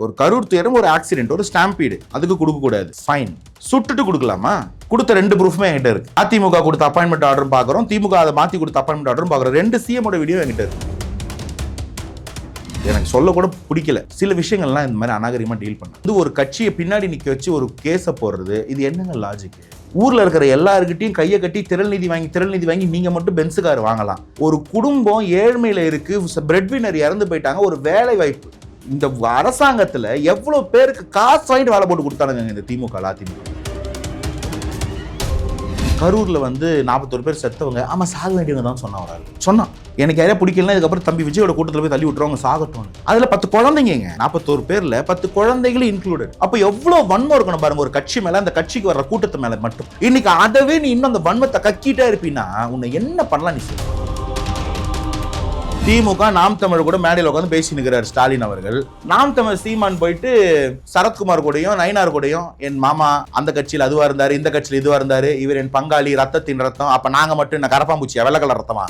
ஒரு கரூர் துயரம், ஒரு ஆக்சிடென்ட், ஒரு ஸ்டாம்பீடு, அதுக்கு கொடுக்க கூடாது, ஃபைன். சுட்டுட்டு கொடுக்கலாமா? கொடுத்த 2 ப்ரூஃப்மே என்கிட்ட இருக்கு. அதிமுக கொடுத்த அப்பாயின்மெண்ட் ஆர்டர் பாக்குறோம், திமுக அதை மாத்தி கொடுத்த அப்பாயின்மெண்ட் ஆர்டரும் பாக்குறோம். 2 சிஎமோட வீடியோ என்கிட்ட இருக்கு. எனக்கு சொல்ல கூட பிடிக்கல. சில விஷயங்கள்லாம் இந்த மாதிரி அநாகரிகமா டீல் பண்ண. இது ஒரு கட்சியை பின்னாடி நிக்க வச்சு ஒரு கேஸை போடுறது, இது என்னங்க லாஜிக்? ஊர்ல இருக்கிற எல்லாருக்கிட்டையும் கையை கட்டி திரள் நிதி வாங்கி நீங்க மட்டும் பென்ஸ் கார் வாங்கலாம். ஒரு குடும்பம் ஏழ்மையில இருக்கு, பிரெட் வினர் இறந்து போயிட்டாங்க, ஒரு வேலை வாய்ப்பு. இந்த அரசாங்கத்துல எவ்வளவு பேருக்கு காசு வாங்கிட்டு வேலை போட்டு கொடுத்தானுங்க இந்த திமுக அதிமுக. கரூர்ல 41 பேர் செத்தவங்க, ஆமா சாக வேண்டியவங்க தான் சொன்னான். எனக்கு யாரையா பிடிக்கலன்னா இதுக்கப்புறம் தம்பி விஜயோட கூட்டத்தில் போய் தள்ளி விட்டுருவாங்க, சாகட்டும். அதுல 10 குழந்தைங்க, 41 பேர்ல 10 குழந்தைகளும் இன்க்ளூடட். அப்ப எவ்வளவு வன்மம் இருக்கணும் பாருங்க ஒரு கட்சி மேல, அந்த கட்சிக்கு வர்ற கூட்டத்து மேல மட்டும். இன்னைக்கு அதவே நீ இன்னும் அந்த வன்மத்தை கக்கிட்டே இருப்பீன்னா உன்னை என்ன பண்ணலாம் நீ சொல்ல? திமுக நாம் தமிழ் கூட மேடையில் உட்காந்து பேசி நிற்கிறார் ஸ்டாலின் அவர்கள். நாம் தமிழ் சீமான் போயிட்டு சரத்குமார் கூடயும் நயினார் கூடயும், என் மாமா அந்த கட்சியில் அதுவா இருந்தாரு, இந்த கட்சியில் இதுவா இருந்தாரு, இவர் என் பங்காளி, ரத்தத்தின் ரத்தம், அப்ப நாங்க மட்டும் என்ன கரப்பாம்பூச்சியா, வெள்ளை கலர் ரத்தமா?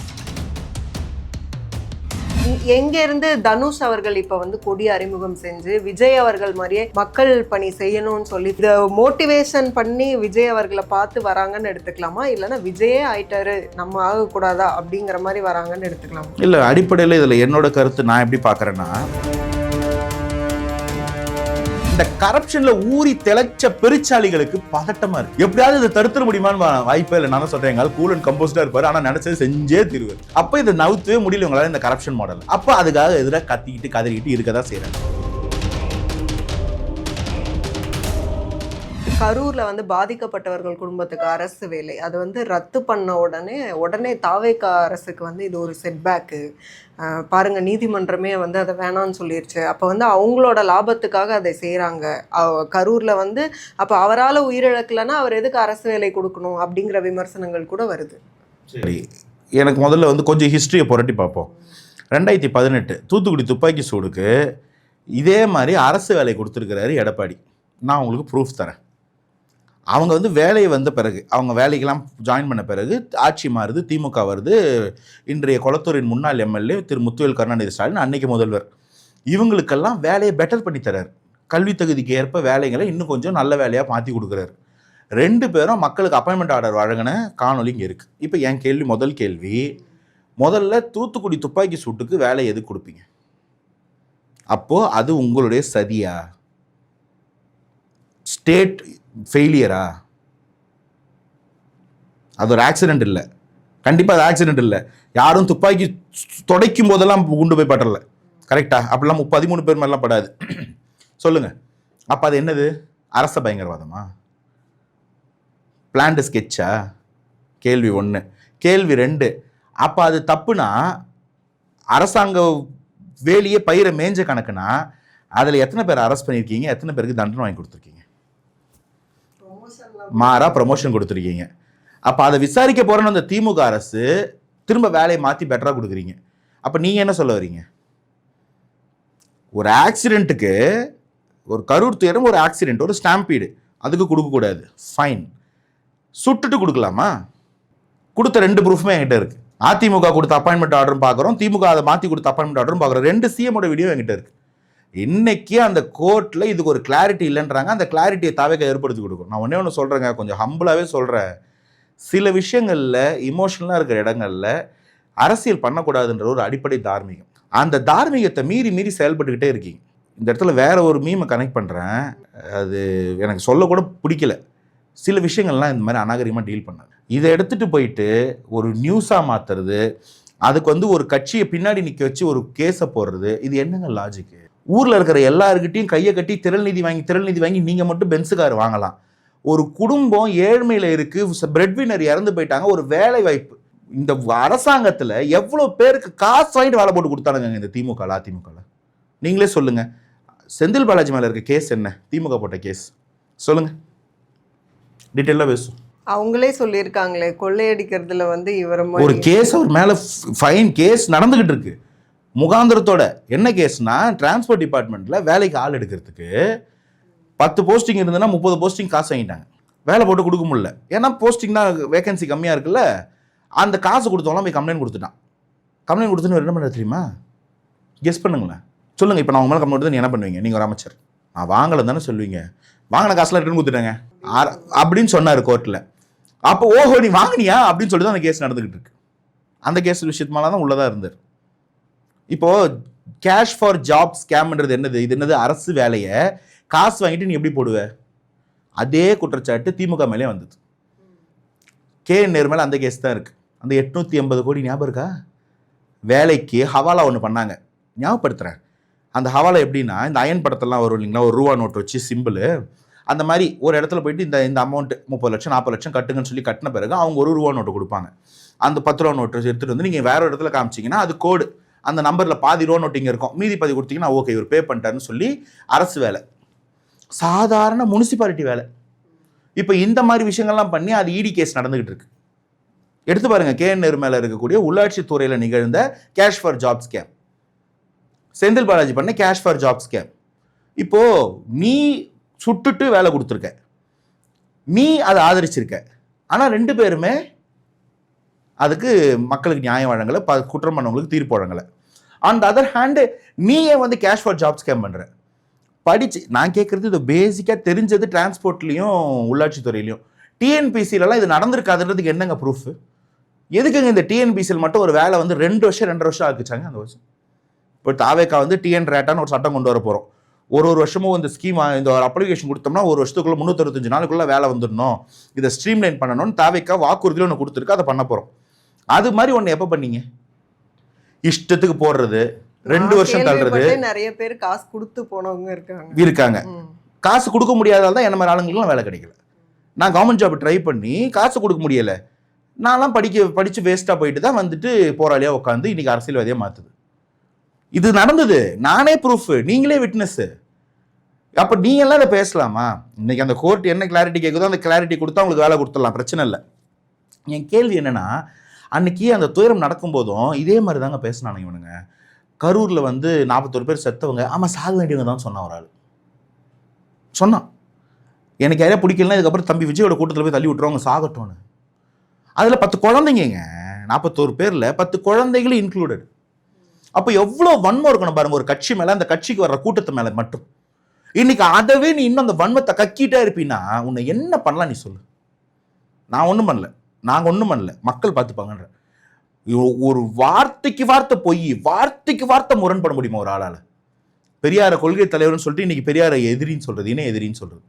எங்க இருந்து தனுஷ் அவர்கள் இப்ப கொடி அறிமுகம் செஞ்சு விஜய் அவர்கள் மாதிரியே மக்கள் பணி செய்யணும்னு சொல்லி இத மோட்டிவேஷன் பண்ணி விஜய் அவர்களை பார்த்து வராங்கன்னு எடுத்துக்கலாமா, இல்லைன்னா விஜயே ஆயிட்டாரு நம்ம ஆகக்கூடாதா அப்படிங்கிற மாதிரி வராங்கன்னு எடுத்துக்கலாமா? இல்ல, அடிப்படையில் இதுல என்னோட கருத்து நான் எப்படி பாக்குறேன்னா, இந்த கரப்ஷன்ல ஊறி திளைச்ச பெருச்சாளிகளுக்கு பதட்டமா இருக்கு. எப்படியாவது இதை தடுத்துட முடியுமான்னு வாய்ப்பே இல்லை. நான் சொல்றேன், எங்க கூல் அண்ட் கம்போஸ்டா இருப்பாரு, ஆனா நினைச்சது செஞ்சே தீருவார். அப்ப இதை நவுத்தவே முடியல உங்களால இந்த கரப்ஷன் மாடல். அப்ப அதுக்காக எதிராக கத்திக்கிட்டு கதறிக்கிட்டு இருக்கதான் செய்யறாங்க. கரூர்ல பாதிக்கப்பட்டவர்கள் குடும்பத்துக்கு அரசு வேலை அது ரத்து பண்ண உடனே தாவேகா அரசுக்கு இது ஒரு செட்பேக்கு. பாருங்க, நீதிமன்றமே அதை வேணான்னு சொல்லிருச்சு. அப்போ அவங்களோட லாபத்துக்காக அதை செய்கிறாங்க. கரூரில் அப்போ அவரால் உயிரிழக்கலைன்னா அவர் எதுக்கு அரசு வேலை கொடுக்கணும் அப்படிங்கிற விமர்சனங்கள் கூட வருது. சரி, எனக்கு முதல்ல கொஞ்சம் ஹிஸ்ட்ரியை புரட்டி பார்ப்போம். 2018 தூத்துக்குடி துப்பாக்கி சூடுக்கு இதே மாதிரி அரசு வேலை கொடுத்துருக்கிறாரு எடப்பாடி. நான் உங்களுக்கு ப்ரூஃப் தரேன். அவங்க வேலையை வந்த பிறகு, அவங்க வேலைக்கெல்லாம் ஜாயின் பண்ண பிறகு ஆட்சி மாறுது, திமுக வருது. இன்றைய கொளத்தூரின் முன்னாள் எம்எல்ஏ திரு முத்துவேல் கருணாநிதி ஸ்டாலின், அன்னைக்கு முதல்வர், இவங்களுக்கெல்லாம் வேலையை பெட்டர் பண்ணி தர்றாரு. கல்வி தகுதிக்கு ஏற்ப வேலைகளை இன்னும் கொஞ்சம் நல்ல வேலையாக மாற்றி கொடுக்குறாரு. 2 பேரும் மக்களுக்கு அப்பாயின்மெண்ட் ஆர்டர் வழங்கின காணொலி இங்கே இருக்குது. இப்போ என் கேள்வி, முதல்ல தூத்துக்குடி துப்பாக்கி சூட்டுக்கு வேலை எது கொடுப்பீங்க? அப்போது அது உங்களுடைய சதியா, ஸ்டேட் ஃபெயிலியரா? அது ஒரு ஆக்சிடென்ட் இல்லை, கண்டிப்பாக அது ஆக்சிடென்ட் இல்லை. யாரும் துப்பாக்கி துடைக்கும் போதெல்லாம் குண்டு போய் படல, கரெக்டா? அப்படிலாம் 13 பேர் மாதிரிலாம் படாது. சொல்லுங்க, அப்போ அது என்னது? அரச பயங்கரவாதமா? பிளான்டு ஸ்கெட்சா? கேள்வி 1. கேள்வி 2, அப்போ அது தப்புனா அரசாங்க வேலையே பயிரை மேஞ்ச கணக்குனா அதில் எத்தனை பேர் அரெஸ்ட் பண்ணியிருக்கீங்க, எத்தனை பேருக்கு தண்டனை வாங்கி கொடுத்துருக்கீங்க? மாறா ப்ரமோஷன் கொடுத்துருக்கீங்க. அப்போ அதை விசாரிக்க போறேன்னு அந்த திமுக அரசு திரும்ப வேலையை மாற்றி பெட்டராக கொடுக்குறீங்க. அப்போ நீங்கள் என்ன சொல்ல வரீங்க? ஒரு ஆக்சிடென்ட்டுக்கு, ஒரு கரூர் துயரம், ஒரு ஆக்சிடென்ட், ஒரு ஸ்டாம்பீடு, அதுக்கு கொடுக்கக்கூடாது, ஃபைன். சுட்டுட்டு கொடுக்கலாமா? கொடுத்த 2 ப்ரூஃப்மே என்கிட்ட இருக்கு. அதிமுக கொடுத்த அப்பாயின்மெண்ட் ஆர்டரும் பார்க்குறோம், திமுக அதை மாற்றி கொடுத்த அப்பாயின்மெண்ட் ஆர்டரும் பார்க்குறோம். 2 சிஎமோட வீடியோ என்கிட்ட இருக்கு. இன்னைக்கு அந்த கோர்ட்ல இதுக்கு ஒரு கிளாரிட்டி இல்லைன்றாங்க. அந்த கிளாரிட்டியை தாவேக ஏற்படுத்தி கொடுக்கும். நான் ஒன்னே ஒன்று சொல்றேங்க, கொஞ்சம் ஹம்பிளாவே சொல்றேன். சில விஷயங்கள்ல இமோஷனலா இருக்கிற இடங்கள்ல அரசியல் பண்ணக்கூடாதுன்ற ஒரு அடிப்படை தார்மீகம், அந்த தார்மீகத்தை மீறி செயல்பட்டுக்கிட்டே இருக்கீங்க. இந்த இடத்துல வேற ஒரு மீமை கனெக்ட் பண்றேன், அது எனக்கு சொல்ல கூட பிடிக்கல. சில விஷயங்கள்லாம் இந்த மாதிரி அநாகரிகமா டீல் பண்ணாது. இதை எடுத்துட்டு போயிட்டு ஒரு நியூஸா மாத்துறது, அதுக்கு ஒரு கட்சியை பின்னாடி நிக்க வச்சு ஒரு கேஸை போடுறது, இது என்னங்க லாஜிக்? ஊர்ல இருக்கிற எல்லாருக்கிட்டையும் கையை கட்டி திரள் நிதி வாங்கி நீங்க மட்டும் பென்ஸ் கார் வாங்கலாம். ஒரு குடும்பம் ஏழ்மையில இருக்கு, பிரெட் வினர் இறந்து போயிட்டாங்க, ஒரு வேலை வாய்ப்பு. இந்த அரசாங்கத்துல எவ்வளவு பேருக்கு காசு வாங்கிட்டு வேலை போட்டு கொடுத்தானுங்க இந்த திமுக அதிமுக. நீங்களே சொல்லுங்க. செந்தில் பாலாஜி மேல இருக்க கேஸ் என்ன? திமுக போட்ட கேஸ் சொல்லுங்க, டீட்டெயிலா பேசும். அவங்களே சொல்லியிருக்காங்களே, கொள்ளையடிக்கிறதுல இவர் ஒரு கேஸ் அவர் மேல ஃபைன் கேஸ் நடந்துகிட்டு இருக்கு முகாந்திரத்தோட. என்ன கேஸ்னா, டிரான்ஸ்போர்ட் டிபார்ட்மெண்ட்ல வேலைக்கு ஆள் எடுக்கிறதுக்கு 10 போஸ்டிங் இருந்ததுன்னா 30 போஸ்டிங் காசு வாங்கிட்டாங்க. வேலை போட்டு கொடுக்க முடியல, ஏன்னா போஸ்டிங் தான் வேகன்சி கம்மியா இருக்குல்ல. அந்த காசு கொடுத்தவங்களாம் போய் கம்ப்ளைண்ட் கொடுத்துட்டான். கம்ப்ளைண்ட் கொடுத்துன்னு என்ன பண்ண தெரியுமா? கெஸ் பண்ணுங்களேன். சொல்லுங்கள். இப்போ நான் உங்க மேலே கம்ப்ளைண்ட் நீ என்ன பண்ணுவீங்க? நீங்கள் ஒரு அமைச்சர், நான் வாங்கலைன்னு தானே சொல்லுவீங்க. வாங்கின காசுலாம் ரிட்டர்ன் கொடுத்துட்டேங்க அப்படின்னு சொன்னார் கோர்ட்டில். அப்போ ஓஹோ நீ வாங்கினியா அப்படின்னு சொல்லி தான் அந்த கேஸ் நடந்துக்கிட்டு இருக்கு. அந்த கேஸ் விஷயத்து மேலே தான் உள்ளதாக இருந்தார். இப்போது கேஷ் ஃபார் ஜாப் ஸ்கேம்ன்றது என்னது? இது என்னது? அரசு வேலையை காசு வாங்கிட்டு நீ எப்படி போடுவ? அதே குற்றச்சாட்டு திமுக மேலே வந்தது. நேரு மேலே அந்த கேஸ் தான் இருக்குது. அந்த 880 கோடி ஞாபகம் இருக்கா? வேலைக்கு ஹவாலா ஒன்று பண்ணாங்க, ஞாபகப்படுத்துகிறேன். அந்த ஹவாலா எப்படின்னா, இந்த அயன் படத்தெல்லாம் வரும் இல்லைங்களா, ஒரு ரூபா நோட்டு வச்சு சிம்பிள், அந்த மாதிரி ஒரு இடத்துல போயிட்டு இந்த அமௌண்ட் 30 லட்சம் 40 லட்சம் கட்டுங்கன்னு சொல்லி கட்டின பிறகு அவங்க ஒரு ரூபா நோட்டு கொடுப்பாங்க. அந்த 10 ரூபா நோட்டு எடுத்துகிட்டு வந்து நீங்கள் வேற ஒரு இடத்துல காமிச்சிங்கன்னா அது கோடு, அந்த நம்பரில் பாதி ரூபா நோட்டு இங்கே இருக்கும், மீதி பாதி கொடுத்தீங்கன்னா ஓகே இவர் பே பண்ணிட்டாருன்னு சொல்லி அரசு வேலை, சாதாரண முனிசிபாலிட்டி வேலை. இப்போ இந்த மாதிரி விஷயங்கள்லாம் பண்ணி அது இடி கேஸ் நடந்துகிட்டு இருக்கு. எடுத்து பாருங்க, நேரு மேலே இருக்கக்கூடிய உள்ளாட்சி துறையில் நிகழ்ந்த cash for job scam, Senthil Balaji பண்ண கேஷ் ஃபார் ஜாப் ஸ்கேம். இப்போ நீ சுட்டுட்டு வேலை கொடுத்துருக்க, நீ அதை ஆதரிச்சிருக்க, ஆனால் 2 பேருமே அதுக்கு மக்களுக்கு நியாயம் வழங்கலை, குற்றம் பண்ணவங்களுக்கு தீர்ப்பு வழங்கலை. ஆன் த அதர் ஹேண்டு நீயே வந்து கேஷ் ஃபார் ஜாப் ஸ்கேம் பண்ணுற. படிச்சு நான் கேட்குறது இது பேசிக்காக தெரிஞ்சது டிரான்ஸ்போர்ட்லேயும் உள்ளாட்சி துறையிலையும். டிஎன்பிசிலலாம் இது நடந்திருக்காதுன்றதுக்கு என்னங்க ப்ரூஃப்? எதுக்குங்க இந்த டிஎன்பிசியில் மட்டும் ஒரு வேலை வந்து 2 வருஷம் 2.5 வருஷம் ஆக்குச்சாங்க? அந்த வருஷம் இப்போ தாவேக்கா வந்து டிஎன் ரேட்டான்னு ஒரு சட்டம் கொண்டு வர போகிறோம். ஒரு வருஷமும் இந்த ஸ்கீம், இந்த ஒரு அப்ளிகேஷன் கொடுத்தோம்னா ஒரு வருஷத்துக்குள்ள 365 நாளுக்குள்ள வேலை வந்துடணும், இதை ஸ்ட்ரீம்லைன் பண்ணணும்னு தாவேக்கா வாக்குறுதியில் ஒன்று கொடுத்துருக்கு, அதை பண்ண போகிறோம். அது மாதிரி ஒன்று எப்போ பண்ணீங்க? இஷ்டத்துக்கு போடுறது, 2 வருஷம் தள்ளுறது. நிறைய பேர் காசு கொடுத்து போனவங்க இருக்காங்க. காசு கொடுக்க முடியாதால தான் என்ன மாதிரி ஆளுங்களுக்குலாம் வேலை கிடைக்கல. நான் கவர்மெண்ட் ஜாப் ட்ரை பண்ணி காசு கொடுக்க முடியல, நான்லாம் படித்து வேஸ்ட்டாக போயிட்டு தான் வந்துட்டு போராளியாக உட்காந்து இன்னைக்கு அரசியல்வாதியாக மாற்றுது. இது நடந்தது, நானே ப்ரூஃப், நீங்களே விட்னஸ். அப்போ நீங்கள்லாம் இதை பேசலாமா? இன்னைக்கு அந்த கோர்ட் என்ன கிளாரிட்டி கேட்குதோ அந்த கிளாரிட்டி கொடுத்தா உங்களுக்கு வேலை கொடுத்துடலாம், பிரச்சனை இல்லை. என் கேள்வி என்னன்னா, அன்னைக்கு அந்த துயரம் நடக்கும்போதும் இதே மாதிரி தாங்க பேசினாங்க இவனுங்க. கரூரில் வந்து 41 பேர் செத்தவங்க, ஆமாம் சாக வேண்டியவங்க தான் சொன்னான் ஒரு ஆள். சொன்னான் எனக்கு யாரையா பிடிக்கலன்னா இதுக்கப்புறம் தம்பி விஜயோட கூட்டத்தில் போய் தள்ளி விட்டுருவாங்க சாகட்டோன்னு. அதில் 10 குழந்தைங்க, 41 பேரில் 10 குழந்தைகளும் இன்க்ளூடட். அப்போ எவ்வளோ வன்மம் இருக்கணும் பாருங்க ஒரு கட்சி மேலே, அந்த கட்சிக்கு வர்ற கூட்டத்து மேலே மட்டும். இன்னைக்கு அதவே நீ இன்னும் அந்த வன்மத்தை கக்கிட்டே இருப்பீன்னா உன்னை என்ன பண்ணலாம் நீ சொல்லு? நான் ஒன்றும் பண்ணல, நாங்கள் ஒன்றும் பண்ணல, மக்கள் பார்த்துப்பாங்கன்ற. ஒரு வார்த்தைக்கு வார்த்தை பொய், வார்த்தைக்கு வார்த்தை முரண்பட முடியுமா ஒரு ஆளால்? பெரியார கொள்கை தலைவர்னு சொல்லிட்டு இன்னைக்கு பெரியார எதிரின்னு சொல்றது, இனே எதிரின்னு சொல்றது.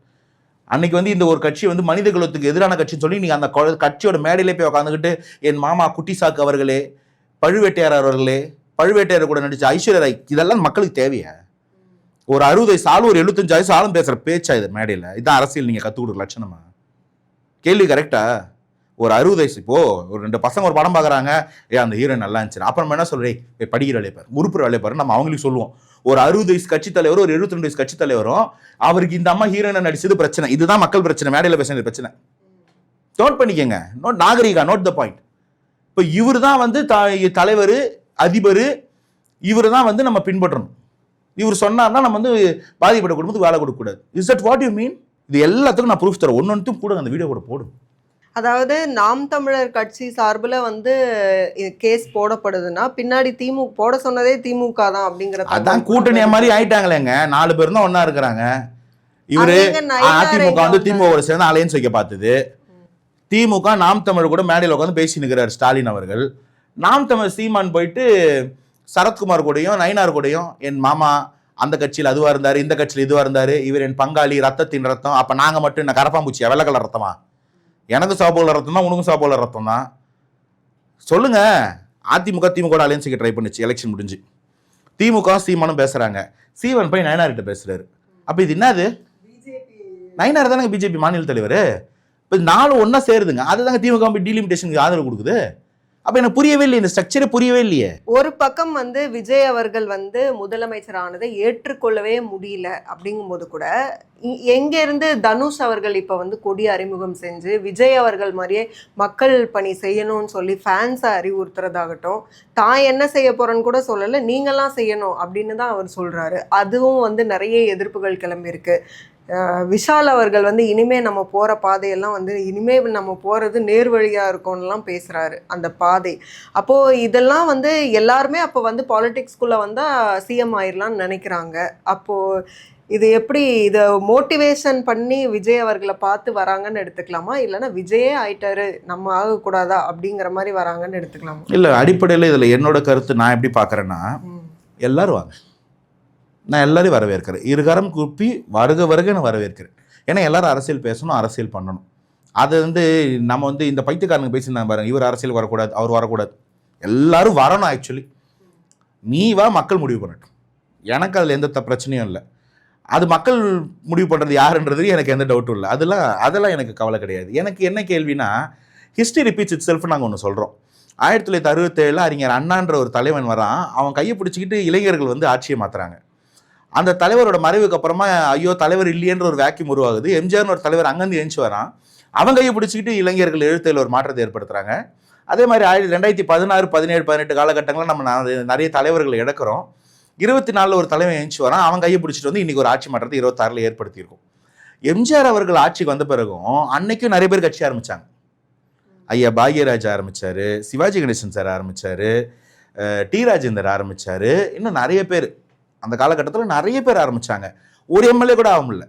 அன்னைக்கு வந்து இந்த ஒரு கட்சி வந்து மனித குலத்துக்கு எதிரான கட்சின்னு சொல்லி நீங்க அந்த கட்சியோட மேடையிலே போய் உட்காந்துக்கிட்டு என் மாமா குட்டிசாக்கு அவர்களே, பழுவேட்டையார் அவர்களே, பழுவேட்டையார் கூட நடிச்ச ஐஸ்வர்யா ராய், இதெல்லாம் மக்களுக்கு தேவையா? ஒரு 60 வயசு ஆளும் ஒரு 75 வயசு ஆளும் பேசுற பேச்சா இது மேடையில்? இதான் அரசியல் நீங்க கற்றுக் கொடுக்குற லட்சணமா? கேள்வி கரெக்டா? ஒரு 60 வயசு, இப்போ ஒரு 2 பசங்க ஒரு படம் பார்க்குறாங்க, அந்த ஹீரோயின் நல்லா இருந்துச்சு, அப்புறம் என்ன சொல்றேன், படிக்கிற வேலையை பாரு, உறுப்புற வேலையை பாரு, நம்ம அவங்களுக்கு சொல்லுவோம். ஒரு 60 வயசு கட்சி தலைவரும் ஒரு 72 வயசு கட்சி தலைவரும் அவருக்கு இந்த அம்மா ஹீரோயினை நடிச்சது பிரச்சனை, இதுதான் மக்கள் பிரச்சனை, மேடையில் பேசுறது பிரச்சனை. நோட் பண்ணிக்கங்க, நோட் நாகரிகா, நோட் த பாயிண்ட். இப்போ இவர் தான் வந்து தலைவர், அதிபர், இவர் தான் வந்து நம்ம பின்பற்றணும். இவர் சொன்னார்னா நம்ம வந்து பாதிப்பட்ட குடும்பத்துக்கு வேலை கொடுக்கக்கூடாது. Is that what you mean? இது எல்லாத்துக்கும் நான் ப்ரூஃப் தரேன், ஒன்னொன்னும் கூட அந்த வீடியோ கூட போடும். அதாவது நாம் தமிழர் கட்சி சார்பில் வந்து கேஸ் போடப்படுதுன்னா பின்னாடி திமுக போட சொன்னதே திமுக தான் அப்படிங்கிறது. அதான் கூட்டணி மாதிரி ஆயிட்டாங்களேங்க, 4 பேர் தான் ஒன்னா இருக்கிறாங்க. இவரு அதிமுக வந்து திமுக சேர்ந்து அலையன்ஸ் வைக்க பார்த்தது. திமுக நாம் தமிழ் கூட மேடையில் உட்காந்து பேசி நிற்கிறார் ஸ்டாலின் அவர்கள். நாம் தமிழ் சீமான் போயிட்டு சரத்குமார் கூடயும் நயினார் கூடயும் என் மாமா அந்த கட்சியில் அதுவா இருந்தாரு, இந்த கட்சியில் இதுவா இருந்தாரு, இவர் என் பங்காளி, ரத்தத்தின் ரத்தம், அப்ப நாங்க மட்டும் என்ன கரப்பாம்பூச்சியா, வெள்ளை கலர் ரத்தமா? எனக்கு சாப்போல ரத்தம் தான், உனக்கும் சாப்போல ரத்தம் தான். சொல்லுங்க. அதிமுக திமுக அலையன்ஸுக்கு ட்ரை பண்ணுச்சு, எலெக்ஷன் முடிஞ்சு. திமுக சீமானும் பேசுறாங்க, சீவன் போய் நயனார்கிட்ட பேசுறாரு. அப்ப இது என்னது? நயனார் தானே பிஜேபி மாநில தலைவர். இப்போ 4 ஒன்னா சேருதுங்க, அதுதாங்க திமுக டீலிமிட்டேஷனுக்கு ஆதரவு கொடுக்குது. அப்ப எனக்கு புரியவே இல்லை, இந்த ஸ்ட்ரக்சரே புரியவே இல்லையே. ஒரு பக்கம் வந்து விஜய் அவர்கள் வந்து முதலமைச்சரானதை ஏற்றுக்கொள்ளவே முடியல அப்படிங்கும்போது கூட எங்க இருந்து தனுஷ் அவர்கள் இப்ப வந்து கொடி அறிமுகம் செஞ்சு விஜய் அவர்கள் மாதிரியே மக்கள் பணி செய்யணும்னு சொல்லி ஃபேன்ஸை அறிவுறுத்துறதாகட்டும், தான் என்ன செய்ய போறேன்னு கூட சொல்லலை, நீங்களாம் செய்யணும் அப்படின்னு தான் அவர் சொல்றாரு. அதுவும் வந்து நிறைய எதிர்ப்புகள் கிளம்பி இருக்கு. விஷால் அவர்கள் வந்து இனிமே நம்ம போகிற பாதையெல்லாம் வந்து இனிமே நம்ம போகிறது நேர் வழியாக இருக்கும்லாம் பேசுகிறாரு அந்த பாதை. அப்போது இதெல்லாம் வந்து எல்லாருமே அப்போ வந்து பாலிடிக்ஸ்குள்ளே வந்தால் சிஎம் ஆயிடலான்னு நினைக்கிறாங்க. அப்போது இது எப்படி இதை மோட்டிவேஷன் பண்ணி விஜய் அவர்களை பார்த்து வராங்கன்னு எடுத்துக்கலாமா, இல்லைன்னா விஜயே ஆயிட்டாரு நம்ம ஆகக்கூடாதா அப்படிங்கிற மாதிரி வராங்கன்னு எடுத்துக்கலாமா? இல்லை, அடிப்படையில் இதில் என்னோட கருத்து நான் எப்படி பார்க்குறேன்னா, எல்லாரும் வாங்க, நான் எல்லாரையும் வரவேற்கிறேன். இருகரம் கூப்பி வருக வருக நான் வரவேற்கிறேன். ஏன்னா எல்லாரும் அரசியல் பேசணும், அரசியல் பண்ணணும். அது வந்து நம்ம வந்து இந்த பைத்தியக்காரனுக்கு பேசியிருந்தாங்க பாருங்க, இவர் அரசியல் வரக்கூடாது, அவர் வரக்கூடாது. எல்லாரும் வரணும். ஆக்சுவலி நீ வா, மக்கள் முடிவு பண்ணட்டும். எனக்கு அதில் எந்த பிரச்சனையும் இல்லை. அது மக்கள் முடிவு பண்ணுறது யாருன்றது எனக்கு எந்த டவுட்டும் இல்லை. அதெல்லாம் எனக்கு கவலை கிடையாது. எனக்கு என்ன கேள்வினா, ஹிஸ்ட்ரி ரிப்பீட்ஸ் இட் செல்ஃப். நாங்கள் ஒன்று சொல்கிறோம். 1967 அறிஞர் அண்ணான்ற ஒரு தலைவன் வரான். அவன் கையை பிடிச்சிக்கிட்டு இளைஞர்கள் வந்து ஆட்சியை மாற்றுறாங்க. அந்த தலைவரோட மறைவுக்கு அப்புறமா ஐயோ தலைவர் இல்லையன்ற ஒரு வேக்யூம் உருவாகுது. எம்ஜிஆர்னு ஒரு தலைவர் அங்கேருந்து எழுந்து வரான். அவன் கையை பிடிச்சிக்கிட்டு இளைஞர்கள் எழுத்தில் ஒரு மாற்றத்தை ஏற்படுத்துகிறாங்க. அதே மாதிரி 2016, 17, 18 காலகட்டங்களில் நம்ம நிறைய தலைவர்கள் இழக்கிறோம். 24 ஒரு தலைவன் எழுந்து வரான். அவன் கையை பிடிச்சிட்டு வந்து இன்றைக்கி ஒரு ஆட்சி மாற்றத்தை 26 ஏற்படுத்தியிருக்கும். எம்ஜிஆர் அவர்கள் ஆட்சிக்கு வந்த பிறகும் அன்னைக்கும் நிறைய பேர் கட்சி ஆரம்பித்தாங்க. ஐயா பாக்யராஜ் ஆரம்பித்தார், சிவாஜி கணேசன் சார் ஆரம்பித்தார், டி ராஜேந்தர் ஆரம்பித்தார், இன்னும் நிறைய பேர் அந்த காலகட்டத்தில் நிறைய பேர் ஆரம்பித்தாங்க. ஒரு எம்எல்ஏ கூட ஆக முடியல.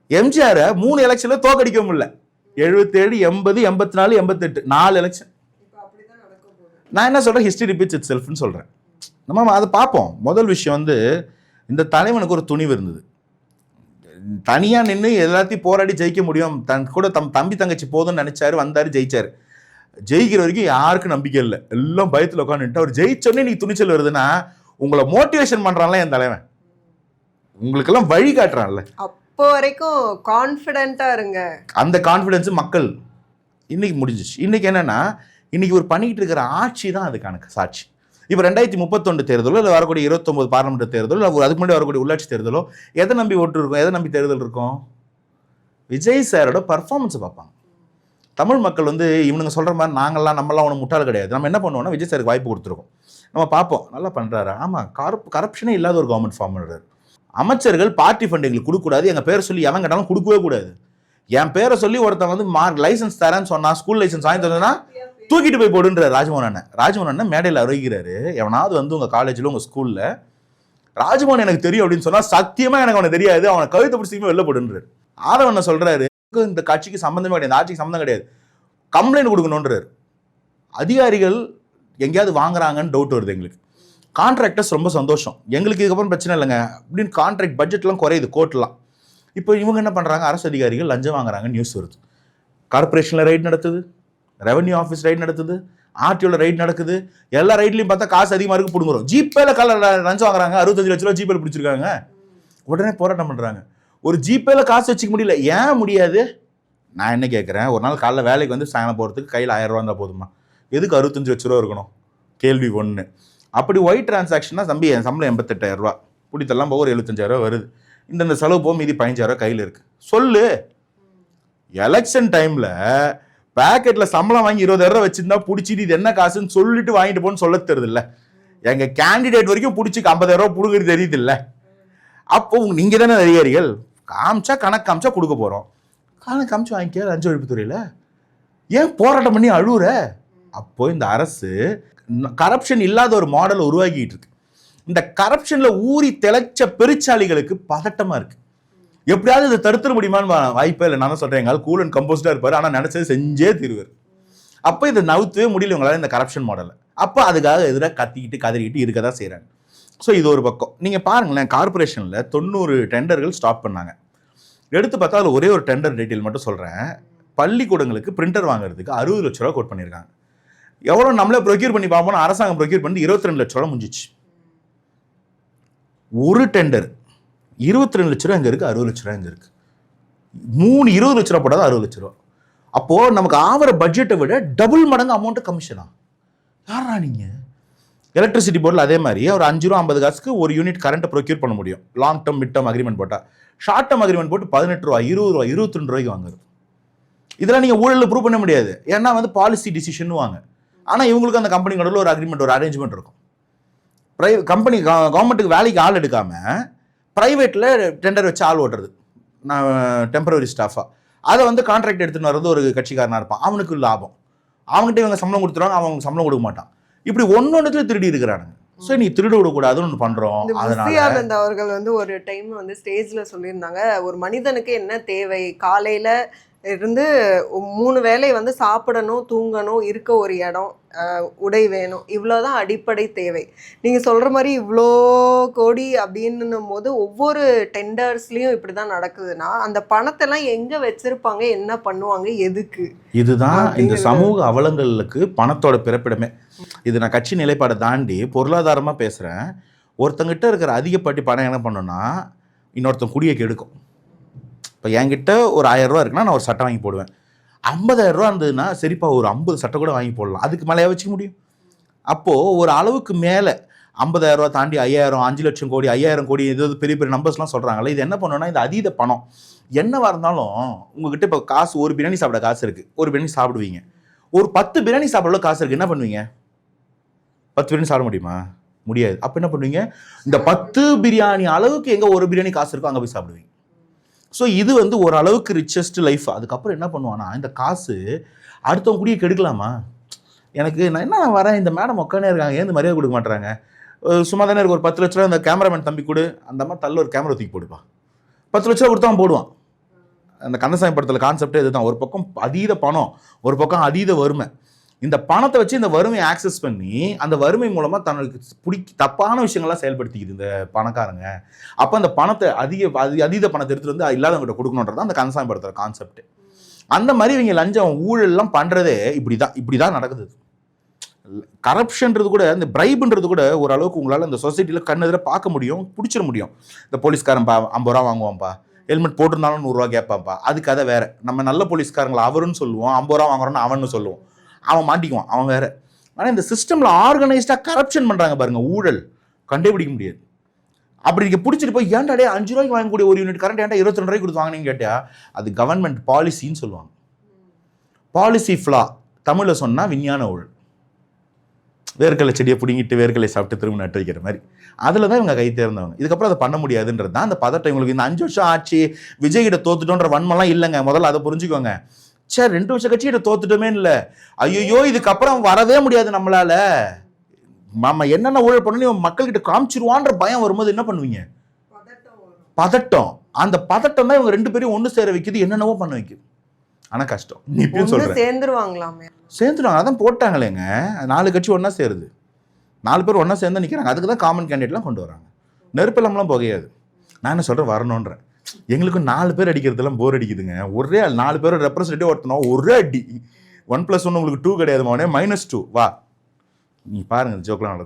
எம்ஜிஆரை 3 எலெக்ஷனில் தோக்கடிக்க முடியல. 77, 80, 84, 88 4 எலெக்ஷன். நான் என்ன சொல்கிறேன், ஹிஸ்ட்ரி ரிப்பீட்ஸ் இட் செல்ஃப்னு சொல்கிறேன். நம்ம அதை பார்ப்போம். முதல் விஷயம் வந்து இந்த தலைவனுக்கு ஒரு துணிவு இருந்தது. தனியாக நின்று எல்லாத்தையும் போராடி ஜெயிக்க முடியும், தன் கூட தம்பி தங்கச்சி போதும்னு நினச்சாரு, வந்தார், ஜெயிச்சார். ஜெயிக்கிற வரைக்கும் யாருக்கும் நம்பிக்கை இல்லை, எல்லாம் பயத்தில் உட்காந்துட்டு. அவர் ஜெயிச்சோடனே நீ துணிச்சல் வருதுன்னா உங்களை மோட்டிவேஷன் பண்ணுறான்ல என் தலைவன், உங்களுக்கெல்லாம் வழி காட்டுறான்ல. அப்போ வரைக்கும் கான்ஃபிடென்ட்டாக இருங்க. அந்த கான்ஃபிடென்ஸு மக்கள் இன்னைக்கு முடிஞ்சிச்சு. இன்னைக்கு என்னன்னா, இன்னைக்கு ஒரு பண்ணிக்கிட்டு இருக்கிற ஆட்சி தான் அதுக்கான சாட்சி. இப்போ 2031 தேர்தலோ இல்லை வரக்கூடிய 29 பார்லிமெண்ட் தேர்தலோ இல்லை அதுக்கு முன்னாடி வரக்கூடிய உள்ளாட்சி தேர்தலோ எதை நம்பி ஓட்டு இருக்கும், எதை நம்பி தேர்தல் இருக்கும்? விஜய் சாரோட பர்ஃபார்மன்ஸை பார்ப்பாங்க. தமிழ் மக்கள் வந்து இவனுங்க சொல்கிற மாதிரி நம்மளாம் ஒன்றும் முட்டாள் கிடையாது. நம்ம என்ன பண்ணுவோம்னா, விஜய் சாருக்கு வாய்ப்பு கொடுத்துருக்கோம், நம்ம பார்ப்போம், நல்லா பண்ணுறாரு. ஆமாம், கரப்ஷனே இல்லாத ஒரு கவர்மெண்ட் ஃபார்ம் பண்ணுறாரு. அமைச்சர்கள் பார்ட்டி ஃபண்ட் எங்களுக்கு கொடுக்கக்கூடாது, எங்கள் பேரை சொல்லி எவன் கேட்டாலும் கொடுக்கவே கூடாது. என் பேரை சொல்லி ஒருத்தன் வந்து லைசன்ஸ் தரேன்னு சொன்னா, ஸ்கூல் லைசன்ஸ் வாங்கி தந்ததுன்னா தூக்கிட்டு போய் போடுன்ற ராஜ்மோகன் அண்ணன் மேடையில் அறிவிக்கிறாரு. எவனாவது வந்து உங்கள் காலேஜில் உங்கள் ஸ்கூலில் ராஜ்மோகன் எனக்கு தெரியும் அப்படின்னு சொன்னால், சத்தியமாக எனக்கு அவனை தெரியாது, அவனை கழுத்தை பிடிச்சிக்குமே வெளில போடுன்றாரு. ஆதவன் சொல்கிறாரு, இந்த கட்சிக்கு சம்மந்தமே கிடையாது, ஆட்சிக்கு சம்மந்தம் கிடையாது, கம்ப்ளைண்ட் கொடுக்கணுன்றாரு. அதிகாரிகள் எங்கேயாவது வாங்குறாங்கன்னு டவுட் வருது எங்களுக்கு. கான்ட்ராக்டர்ஸ் ரொம்ப சந்தோஷம், எங்களுக்கு இதுக்கப்புறம் பிரச்சனை இல்லைங்க அப்படின்னு கான்ட்ராக்ட் பட்ஜெட்லாம் குறையுது கோர்ட்லாம். இப்போ இவங்க என்ன பண்ணுறாங்க, அரசு அதிகாரிகள் லஞ்சம் வாங்குறாங்கன்னு நியூஸ் வருது. கார்பரேஷனில் ரைட் நடத்துது, ரெவன்யூ ஆஃபீஸ் ரைட் நடத்துது, ஆர்டிஓவில் ரைட் நடக்குது. எல்லா ரைட்லையும் பார்த்தா காசு அதிகமாக இருக்கு, பிடுங்குறோம். ஜிபேல லஞ்சம் வாங்குறாங்க, 65 லட்ச ரூபா ஜிபேல பிடிச்சிருக்காங்க. உடனே போராட்டம் பண்ணுறாங்க. ஒரு ஜிபேல காசு வச்சுக்க முடியல, ஏன் முடியாது? நான் என்ன கேட்குறேன், ஒரு நாள் காலைல வேலைக்கு வந்து சாயங்காலம் போகிறதுக்கு கையில் 1000 ரூபா இருந்தால் போதுமா? எதுக்கு 65 லட்ச ரூபா இருக்கணும்? கேள்வி 1. அப்படி ஒயிட் டிரான்சாக்ஷன்னா தம்பி என் சம்பளம் 88,000 ரூபா, பிடித்தெல்லாம் போக ஒரு 75,000 ரூபா வருது, இந்த செலவு போக மீதி 15,000 ரூபா கையில் இருக்குது, சொல்லு. எலெக்ஷன் டைமில் பேக்கெட்டில் சம்பளம் வாங்கி 20,000 ரூபா வச்சுருந்தா பிடிச்சிட்டு இது என்ன காசுன்னு சொல்லிட்டு வாங்கிட்டு போன்னு சொல்ல தெரியுது இல்லை? எங்கள் கேண்டிடேட் வரைக்கும் பிடிச்சி 50,000 ரூபா பிடுங்குறது தெரியுது இல்லை? அப்போ நீங்கள் தானே அதிகாரிகள், காமிச்சா கணக்கு காமிச்சா கொடுக்க போகிறோம், கணக்கு காமிச்சு வாங்கிக்க லஞ்ச ஒழிப்புத்துறையில் ஏன் போராட்டம் பண்ணி அழுவுற? அப்போ இந்த அரசு கரப்ஷன் இல்லாத ஒரு மாடலை உருவாக்கிட்டு இருக்கு. இந்த கரப்ஷனில் ஊறி திளைச்ச பெருச்சாளிகளுக்கு பதட்டமாக இருக்குது. எப்படியாவது இதை தடுத்துட முடியுமான்னு வாய்ப்பே இல்லை. நான் தான் சொல்கிறேன், எங்கள் கூல் அண்ட் கம்போஸ்டாக இருப்பார், ஆனால் நினச்சது செஞ்சே தீருவார். அப்போ இதை நவுத்தவே முடியல உங்களால் இந்த கரப்ஷன் மாடலை. அப்போ அதுக்காக எதிராக கத்திக்கிட்டு கதறிக்கிட்டு இருக்க தான் செய்கிறாங்க. ஸோ இது ஒரு பக்கம். நீங்கள் பாருங்களேன், கார்பரேஷனில் 90 டெண்டர்கள் ஸ்டாப் பண்ணாங்க. எடுத்து பார்த்தா அதில் ஒரே ஒரு டெண்டர் டீட்டெயில் மட்டும் சொல்கிறேன். பள்ளிக்கூடங்களுக்கு பிரிண்டர் வாங்குறதுக்கு 60 லட்ச ரூபா கோட் பண்ணியிருக்காங்க. எவ்வளோ நம்மளே ப்ரொக்யூர் பண்ணி பார்ப்போம், அரசாங்கம் ப்ரொக்யூர் பண்ணி 22 லட்ச ரூபா முடிஞ்சிச்சு. ஒரு டெண்டர் 22 லட்ச ரூபா எங்கே இருக்குது, 60 லட்ச ரூபா எங்கே இருக்குது? 20 லட்ச ரூபா போடாது 60 லட்ச ரூபா. அப்போது நமக்கு ஆகிற பட்ஜெட்டை விட டபுள் மடங்கு அமௌண்ட்டு கமிஷனா? யாரா நீங்கள்? எலக்ட்ரிசிட்டி போர்டில் அதே மாதிரி ஒரு 5 ரூபா 50 காசுக்கு ஒரு யூனிட் கரண்ட்டை ப்ரொக்யூர் பண்ண முடியும். Long term mid term agreement போட்டால். ஷார்ட் டேர்ம் அக்ரிமெண்ட் போட்டு 18 ரூபா 20 ரூபா 22 ரூபாய்க்கு வாங்குறது. இதெல்லாம் நீங்கள் ஊழலில் ப்ரூவ் பண்ண முடியாது, ஏன்னா வந்து பாலிசி டிசிஷன் வாங்க. ஆனால் இவங்களுக்கு அந்த கம்பெனி நடுவில் ஒரு அக்ரிமெண்ட், ஒரு அரேஞ்ச்மெண்ட் இருக்கும். கம்பெனி கவர்மெண்ட்டுக்கு வேலைக்கு ஆள் எடுக்காமல் ப்ரைவேட்டில் டெண்டர் வச்சு ஆள் ஓட்டுறது, நான் டெம்பரரி ஸ்டாஃபாக, அதை வந்து கான்ட்ராக்ட் எடுத்துன்னு வர்றது ஒரு கட்சிக்காரனாக இருப்பான், அவனுக்கு லாபம். அவங்ககிட்ட இவங்க சம்பளம் கொடுத்துருவாங்க, அவங்க சம்பளம் கொடுக்க மாட்டான். இப்படி ஒன்னொன்னுத்துல திருடி இருக்கிறானுங்க. ஸோ நீ திருட விடக்கூடாதுன்னு ஒன்று பண்ணுறோம். அதனால அவர்கள் வந்து ஒரு டைம் வந்து ஸ்டேஜில் சொல்லியிருந்தாங்க, ஒரு மனிதனுக்கு என்ன தேவை, காலையில் இருந்து 3 வேளை வந்து சாப்பிடணும், தூங்கணும், இருக்க ஒரு இடம், உடை வேணும், இவ்வளோதான் அடிப்படை தேவை. நீங்கள் சொல்கிற மாதிரி இவ்வளோ கோடி அப்படின்னும் போது ஒவ்வொரு டெண்டர்ஸ்லேயும் இப்படி தான் நடக்குதுன்னா அந்த பணத்தெல்லாம் எங்கே வச்சுருப்பாங்க, என்ன பண்ணுவாங்க, எதுக்கு? இதுதான் இந்த சமூக அவலங்களுக்கு பணத்தோட பிறப்பிடமே. இது நான் கட்சி நிலைப்பாடை தாண்டி பொருளாதாரமாக பேசுகிறேன். ஒருத்தங்கிட்ட இருக்கிற அதிகப்பட்டி பணம் என்ன பண்ணுன்னா இன்னொருத்தன் குடியை கெடுக்கும். இப்போ என்கிட்ட ஒரு 1000 ரூபா இருக்குன்னா நான் ஒரு சட்டை வாங்கி போடுவேன். 50,000 ரூபா இருந்ததுன்னா சரிப்பா ஒரு 50 சட்டை கூட வாங்கி போடலாம், அதுக்கு மேலே வச்சுக்க முடியும். அப்போது ஒரு அளவுக்கு மேலே 50,000 ரூபா தாண்டி 5000, 5 லட்சம் கோடி, 5000 கோடி, ஏதாவது பெரிய பெரிய நம்பர்ஸ்லாம் சொல்கிறாங்களே, இது என்ன பண்ணுன்னா இந்த அதீத பணம் என்னவாக இருந்தாலும் உங்ககிட்ட இப்போ காசு, ஒரு பிரியாணி சாப்பிட காசு இருக்குது, ஒரு பிரியாணி சாப்பிடுவீங்க. ஒரு 10 பிரியாணி சாப்பிட காசு இருக்குது, என்ன பண்ணுவீங்க? 10 பிரியாணி சாப்பிட முடியுமா? முடியாது. அப்போ என்ன பண்ணுவீங்க? இந்த 10 பிரியாணி அளவுக்கு எங்கே ஒரு பிரியாணி காசு இருக்கோ அங்கே போய் சாப்பிடுவீங்க. ஸோ இது வந்து ஓரளவுக்கு ரிச்சஸ்ட் லைஃப். அதுக்கப்புறம் என்ன பண்ணுவான்னா இந்த காசு அடுத்தவங்க கூடிய கெடுக்கலாமா? எனக்கு நான் என்ன வரேன், இந்த மேடம் உட்கானே இருக்காங்க, ஏன் மரியாதை கொடுக்க மாட்டாங்க, சும்மா தானே இருக்கு, ஒரு 10 லட்ச ரூபா அந்த கேமராமேன் தம்பி கொடு, அந்த மாதிரி தள்ள ஒரு கேமரா தூக்கி போடுப்பா. 10 லட்ச ரூபா கொடுத்தா அவன் போடுவான். அந்த கந்தசாமி படத்தில் கான்செப்டே இதுதான். ஒரு பக்கம் அதீத பணம், ஒரு பக்கம் அதீத வறுமை. இந்த பணத்தை வச்சு இந்த வறுமையை ஆக்சஸ் பண்ணி அந்த வறுமை மூலமாக தனக்கு தப்பான விஷயங்கள்லாம் செயல்படுத்திக்குது இந்த பணக்காரங்க. அப்போ அந்த பணத்தை அதீத பணத்தை எடுத்துகிட்டு வந்து இல்லாதவங்ககிட்ட கொடுக்கணுன்றது அந்த கந்தசாமி படத்தில் கான்செப்ட். அந்த மாதிரி இவங்க லஞ்சம் ஊழல்லாம் பண்ணுறதே இப்படி தான் நடக்குது. கரப்ஷன்றது கூட, இந்த பிரைப்ன்றது கூட ஓரளவுக்கு உங்களால் இந்த சொசைட்டியில் கண்ணெதிராக பார்க்க முடியும், பிடிச்சிட முடியும். இந்த போலீஸ்காரன்பா 50 ரூபா வாங்குவான்ப்பா, ஹெல்மெட் போட்டிருந்தாலும் 100 ரூபா கேட்பான்ப்பா, அதுக்கு அதை வேற. நம்ம நல்ல போலீஸ்காரங்களை அவருன்னு சொல்லுவோம், 50 ரூபா வாங்குறோன்னு அவன்னு சொல்லுவோம், அவன் மாட்டிக்குவான், அவன் வேற. ஆனால் இந்த சிஸ்டமில் ஆர்கனைஸ்டாக கரப்ஷன் பண்ணுறாங்க பாருங்க, ஊழல் கண்டுபிடிக்க முடியாது. அப்படி நீங்கள் பிடிச்சிட்டு போய் ஏன்டாடே 5 ரூபாய்க்கு வாங்கக்கூடிய ஒரு யூனிட் கரண்ட் ஏன்டா 22 ரூபாய்க்கு கொடுத்து வாங்கினீங்கன்னு கேட்டால் அது கவர்மெண்ட் பாலிசின்னு சொல்லுவாங்க. பாலிசி ஃப்ளா தமிழில் சொன்னால் விஞ்ஞான ஊழல். வேர்க்கலை செடியை பிடிங்கிட்டு வேர்க்கலை சாப்பிட்டு திரும்ப நட்டு வைக்கிற மாதிரி. அதில் தான் இவங்க கை தேர்ந்தவங்க. இதுக்கப்புறம் அதை பண்ண முடியாதுன்றது தான் அந்த பதட்டம். இவங்களுக்கு இந்த 5 வருஷம் ஆச்சு, விஜய்கிட்ட தோத்துட்டோன்ற வன்மெல்லாம் இல்லைங்க. முதல்ல அதை புரிஞ்சுக்கோங்க. சார் 2 வருஷம் கட்சி கிட்ட தோத்துட்டோமே இல்லை, ஐயோ இதுக்கப்புறம் வரவே முடியாது நம்மளால, மாமா என்னென்ன ஊழல் பண்ணணும் மக்கள்கிட்ட காமிச்சிருவான்ற பயம் வரும்போது என்ன பண்ணுவீங்க? பதட்டம். அந்த பதட்டம் தான் இவங்க 2 பேரையும் ஒன்று சேர வைக்குது, என்னென்னவோ பண்ண வைக்குது. ஆனால் கஷ்டம். நீ இப்பயும் சொல்கிறேன், சேர்ந்துருவாங்க. அதான் போட்டாங்களேங்க, 4 கட்சி ஒன்றா சேருது, 4 பேர் ஒன்றா சேர்ந்து நிற்கிறாங்க. அதுக்கு தான் காமன் கேண்டிடேட்லாம் கொண்டு வராங்க. நெருப்பெல்லாம்லாம் புகையாது. நான் என்ன சொல்கிறேன், வரணுன்றேன். எங்களுக்கு 4 பேர் அடிக்கிறதுலாம் போர் அடிக்குதுங்க. ஒரே ஆள் 4 பேர் ரெப்ரஸன்டேட்டிவ் ஒருத்தனோ ஒரே அடி. 1+1 உங்களுக்கு 2 கிடையாது, -2 வா. நீ பாருங்க ஜோக்கெலாம்